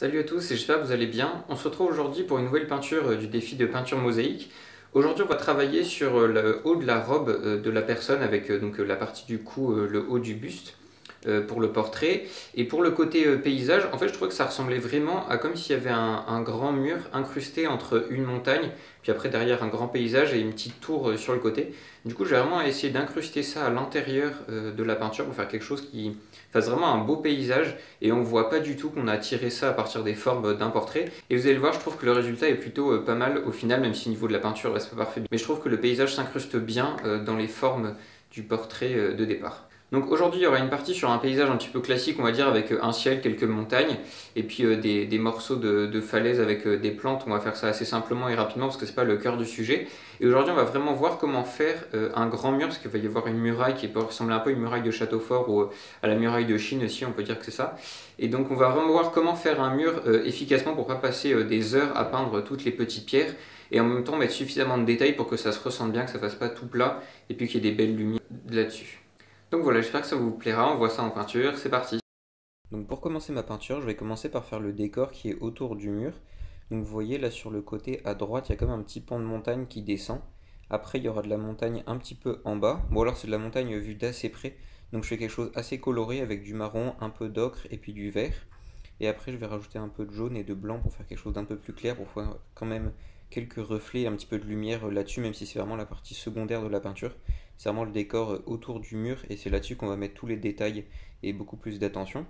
Salut à tous et j'espère que vous allez bien. On se retrouve aujourd'hui pour une nouvelle peinture du défi de peinture mosaïque. Aujourd'hui, on va travailler sur le haut de la robe de la personne avec la partie du cou, le haut du buste pour le portrait. Et pour le côté paysage, en fait, je trouvais que ça ressemblait vraiment à comme s'il y avait un grand mur incrusté entre une montagne, puis après derrière un grand paysage et une petite tour sur le côté. Du coup, j'ai vraiment essayé d'incruster ça à l'intérieur de la peinture pour faire quelque chose qui fasse vraiment un beau paysage et on voit pas du tout qu'on a tiré ça à partir des formes d'un portrait. Et vous allez le voir, je trouve que le résultat est plutôt pas mal au final, même si au niveau de la peinture reste pas parfait. Mais je trouve que le paysage s'incruste bien dans les formes du portrait de départ. Donc aujourd'hui, il y aura une partie sur un paysage un petit peu classique, on va dire, avec un ciel, quelques montagnes, et puis des morceaux de falaise avec des plantes. On va faire ça assez simplement et rapidement parce que c'est pas le cœur du sujet. Et aujourd'hui, on va vraiment voir comment faire un grand mur, parce qu'il va y avoir une muraille qui peut ressembler un peu à une muraille de château fort ou à la muraille de Chine aussi, on peut dire que c'est ça. Et donc on va vraiment voir comment faire un mur efficacement pour pas passer des heures à peindre toutes les petites pierres et en même temps mettre suffisamment de détails pour que ça se ressente bien, que ça fasse pas tout plat et puis qu'il y ait des belles lumières là-dessus. Donc voilà, j'espère que ça vous plaira, on voit ça en peinture, c'est parti. Donc pour commencer ma peinture, je vais commencer par faire le décor qui est autour du mur. Donc vous voyez là sur le côté à droite, il y a comme un petit pan de montagne qui descend. Après, il y aura de la montagne un petit peu en bas. Bon alors c'est de la montagne vue d'assez près. Donc je fais quelque chose assez coloré avec du marron, un peu d'ocre et puis du vert. Et après, je vais rajouter un peu de jaune et de blanc pour faire quelque chose d'un peu plus clair, pour faire quand même quelques reflets, un petit peu de lumière là-dessus, même si c'est vraiment la partie secondaire de la peinture. C'est vraiment le décor autour du mur et c'est là-dessus qu'on va mettre tous les détails et beaucoup plus d'attention.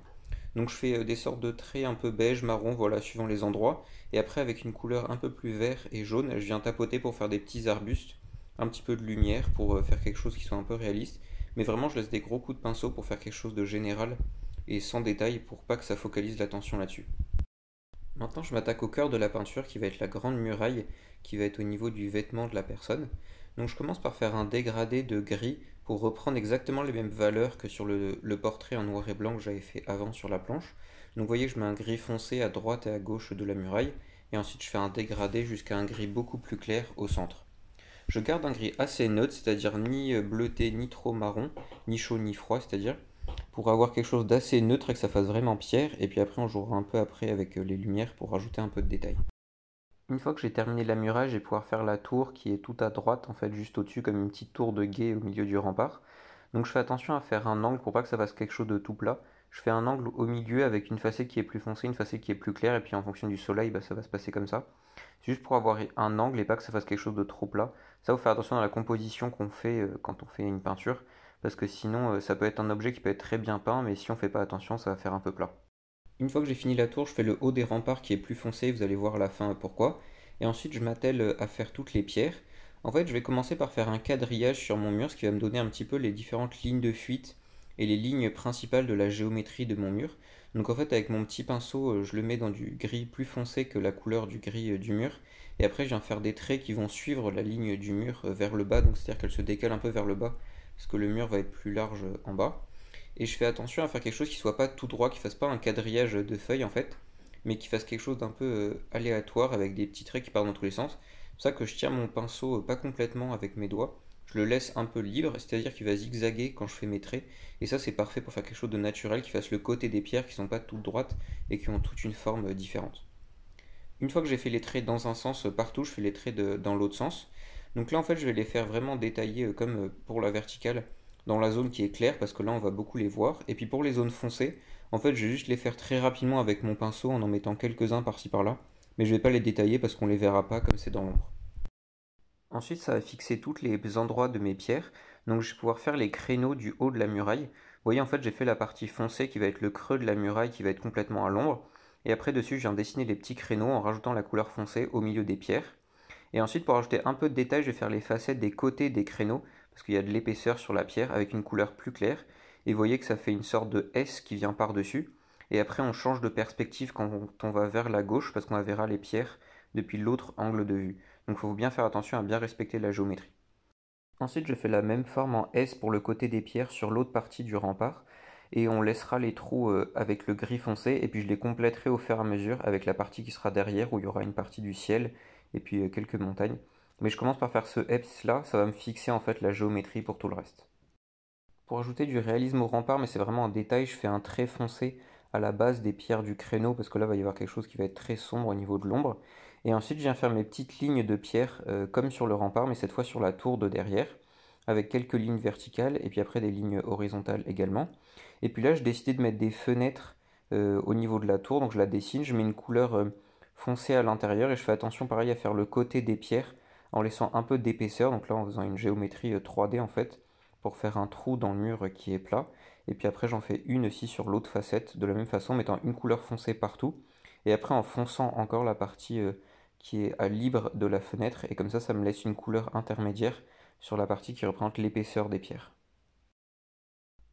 Donc je fais des sortes de traits un peu beige, marron, voilà, suivant les endroits. Et après, avec une couleur un peu plus vert et jaune, je viens tapoter pour faire des petits arbustes, un petit peu de lumière pour faire quelque chose qui soit un peu réaliste. Mais vraiment, je laisse des gros coups de pinceau pour faire quelque chose de général et sans détail pour pas que ça focalise l'attention là-dessus. Maintenant, je m'attaque au cœur de la peinture qui va être la grande muraille qui va être au niveau du vêtement de la personne. Donc je commence par faire un dégradé de gris pour reprendre exactement les mêmes valeurs que sur le portrait en noir et blanc que j'avais fait avant sur la planche. Donc vous voyez que je mets un gris foncé à droite et à gauche de la muraille et ensuite je fais un dégradé jusqu'à un gris beaucoup plus clair au centre. Je garde un gris assez neutre, c'est-à-dire ni bleuté ni trop marron, ni chaud ni froid, c'est-à-dire pour avoir quelque chose d'assez neutre et que ça fasse vraiment pierre. Et puis après, on jouera un peu après avec les lumières pour rajouter un peu de détail. Une fois que j'ai terminé la muraille, je vais pouvoir faire la tour qui est tout à droite, en fait, juste au-dessus, comme une petite tour de guet au milieu du rempart. Donc je fais attention à faire un angle pour pas que ça fasse quelque chose de tout plat. Je fais un angle au milieu avec une facette qui est plus foncée, une facette qui est plus claire, et puis en fonction du soleil, ça va se passer comme ça. C'est juste pour avoir un angle et pas que ça fasse quelque chose de trop plat. Ça, faut faire attention dans la composition qu'on fait quand on fait une peinture, parce que sinon, ça peut être un objet qui peut être très bien peint, mais si on fait pas attention, ça va faire un peu plat. Une fois que j'ai fini la tour, je fais le haut des remparts qui est plus foncé, vous allez voir à la fin pourquoi. Et ensuite, je m'attelle à faire toutes les pierres. En fait, je vais commencer par faire un quadrillage sur mon mur, ce qui va me donner un petit peu les différentes lignes de fuite et les lignes principales de la géométrie de mon mur. Donc en fait, avec mon petit pinceau, je le mets dans du gris plus foncé que la couleur du gris du mur. Et après, je viens faire des traits qui vont suivre la ligne du mur vers le bas, donc c'est-à-dire qu'elle se décale un peu vers le bas, parce que le mur va être plus large en bas. Et je fais attention à faire quelque chose qui soit pas tout droit, qui fasse pas un quadrillage de feuilles en fait, mais qui fasse quelque chose d'un peu aléatoire avec des petits traits qui partent dans tous les sens. C'est pour ça que je tiens mon pinceau pas complètement avec mes doigts, je le laisse un peu libre, c'est-à-dire qu'il va zigzaguer quand je fais mes traits. Et ça c'est parfait pour faire quelque chose de naturel qui fasse le côté des pierres qui sont pas toutes droites et qui ont toute une forme différente. Une fois que j'ai fait les traits dans un sens partout, je fais les traits dans l'autre sens. Donc là, en fait, je vais les faire vraiment détaillés comme pour la verticale dans la zone qui est claire parce que là, on va beaucoup les voir. Et puis pour les zones foncées, en fait, je vais juste les faire très rapidement avec mon pinceau en mettant quelques-uns par-ci par-là. Mais je vais pas les détailler parce qu'on les verra pas comme c'est dans l'ombre. Ensuite, ça va fixer tous les endroits de mes pierres. Donc je vais pouvoir faire les créneaux du haut de la muraille. Vous voyez, en fait, j'ai fait la partie foncée qui va être le creux de la muraille qui va être complètement à l'ombre. Et après, dessus, je viens dessiner les petits créneaux en rajoutant la couleur foncée au milieu des pierres. Et ensuite, pour rajouter un peu de détail, je vais faire les facettes des côtés des créneaux, parce qu'il y a de l'épaisseur sur la pierre, avec une couleur plus claire. Et vous voyez que ça fait une sorte de S qui vient par-dessus. Et après, on change de perspective quand on va vers la gauche, parce qu'on verra les pierres depuis l'autre angle de vue. Donc il faut bien faire attention à bien respecter la géométrie. Ensuite, je fais la même forme en S pour le côté des pierres sur l'autre partie du rempart. Et on laissera les trous avec le gris foncé, et puis je les compléterai au fur et à mesure avec la partie qui sera derrière, où il y aura une partie du ciel, et puis quelques montagnes. Mais je commence par faire ce S là, ça va me fixer en fait la géométrie pour tout le reste. Pour ajouter du réalisme au rempart, mais c'est vraiment un détail, je fais un trait foncé à la base des pierres du créneau, parce que là, il va y avoir quelque chose qui va être très sombre au niveau de l'ombre. Et ensuite, je viens faire mes petites lignes de pierre, comme sur le rempart, mais cette fois sur la tour de derrière, avec quelques lignes verticales, et puis après des lignes horizontales également. Et puis là, j'ai décidé de mettre des fenêtres au niveau de la tour, donc je la dessine, je mets une couleur foncée à l'intérieur, et je fais attention pareil à faire le côté des pierres, en laissant un peu d'épaisseur, donc là en faisant une géométrie 3D en fait, pour faire un trou dans le mur qui est plat. Et puis après j'en fais une aussi sur l'autre facette, de la même façon, mettant une couleur foncée partout. Et après en fonçant encore la partie qui est à libre de la fenêtre, et comme ça me laisse une couleur intermédiaire sur la partie qui représente l'épaisseur des pierres.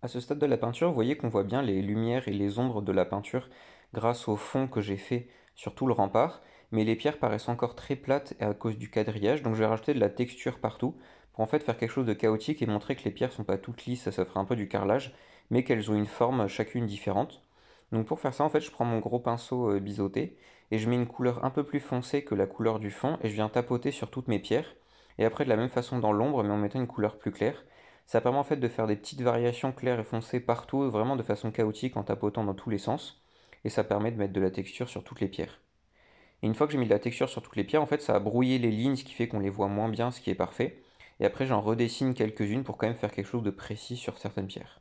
À ce stade de la peinture, vous voyez qu'on voit bien les lumières et les ombres de la peinture grâce au fond que j'ai fait sur tout le rempart, mais les pierres paraissent encore très plates à cause du quadrillage, donc je vais rajouter de la texture partout pour en fait faire quelque chose de chaotique et montrer que les pierres sont pas toutes lisses, ça ferait un peu du carrelage, mais qu'elles ont une forme chacune différente. Donc pour faire ça, en fait, je prends mon gros pinceau biseauté et je mets une couleur un peu plus foncée que la couleur du fond et je viens tapoter sur toutes mes pierres. Et après de la même façon dans l'ombre, mais en mettant une couleur plus claire. Ça permet en fait de faire des petites variations claires et foncées partout, vraiment de façon chaotique en tapotant dans tous les sens. Et ça permet de mettre de la texture sur toutes les pierres. Et une fois que j'ai mis de la texture sur toutes les pierres, en fait, ça a brouillé les lignes, ce qui fait qu'on les voit moins bien, ce qui est parfait. Et après, j'en redessine quelques-unes pour quand même faire quelque chose de précis sur certaines pierres.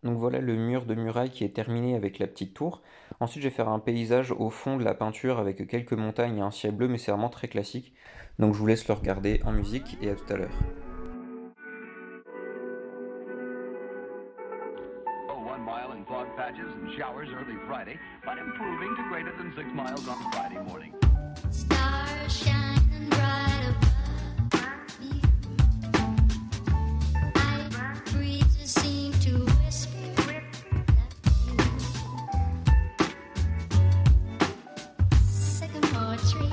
Donc voilà le mur de muraille qui est terminé avec la petite tour. Ensuite, je vais faire un paysage au fond de la peinture avec quelques montagnes et un ciel bleu, mais c'est vraiment très classique. Donc je vous laisse le regarder en musique et à tout à l'heure. Mile in fog patches and showers early Friday, but improving to greater than 6 miles on Friday morning. Stars shining bright above you. Night breezes seem to whisper sycamore tree.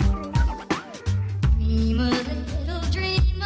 Dream a little dreamer.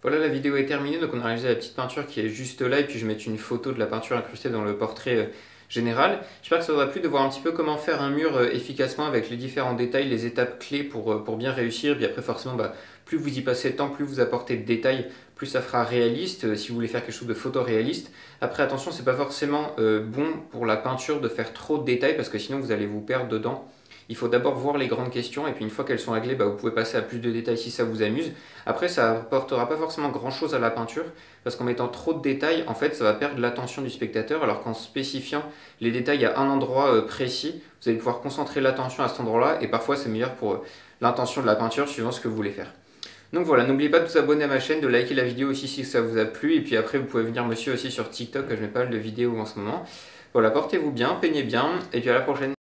Voilà, la vidéo est terminée, donc on a réalisé la petite peinture qui est juste là, et puis je vais mettre une photo de la peinture incrustée dans le portrait général. J'espère que ça vous aura plu de voir un petit peu comment faire un mur efficacement avec les différents détails, les étapes clés pour bien réussir. Et puis après forcément, plus vous y passez de temps, plus vous apportez de détails, plus ça fera réaliste, si vous voulez faire quelque chose de photoréaliste. Après attention, c'est pas forcément bon pour la peinture de faire trop de détails, parce que sinon vous allez vous perdre dedans. Il faut d'abord voir les grandes questions, et puis une fois qu'elles sont réglées, vous pouvez passer à plus de détails si ça vous amuse. Après, ça apportera pas forcément grand chose à la peinture, parce qu'en mettant trop de détails, en fait, ça va perdre l'attention du spectateur, alors qu'en spécifiant les détails à un endroit précis, vous allez pouvoir concentrer l'attention à cet endroit-là, et parfois c'est meilleur pour l'intention de la peinture, suivant ce que vous voulez faire. Donc voilà, n'oubliez pas de vous abonner à ma chaîne, de liker la vidéo aussi si ça vous a plu, et puis après vous pouvez venir me suivre aussi sur TikTok, je mets pas mal de vidéos en ce moment. Voilà, portez-vous bien, peignez bien, et puis à la prochaine.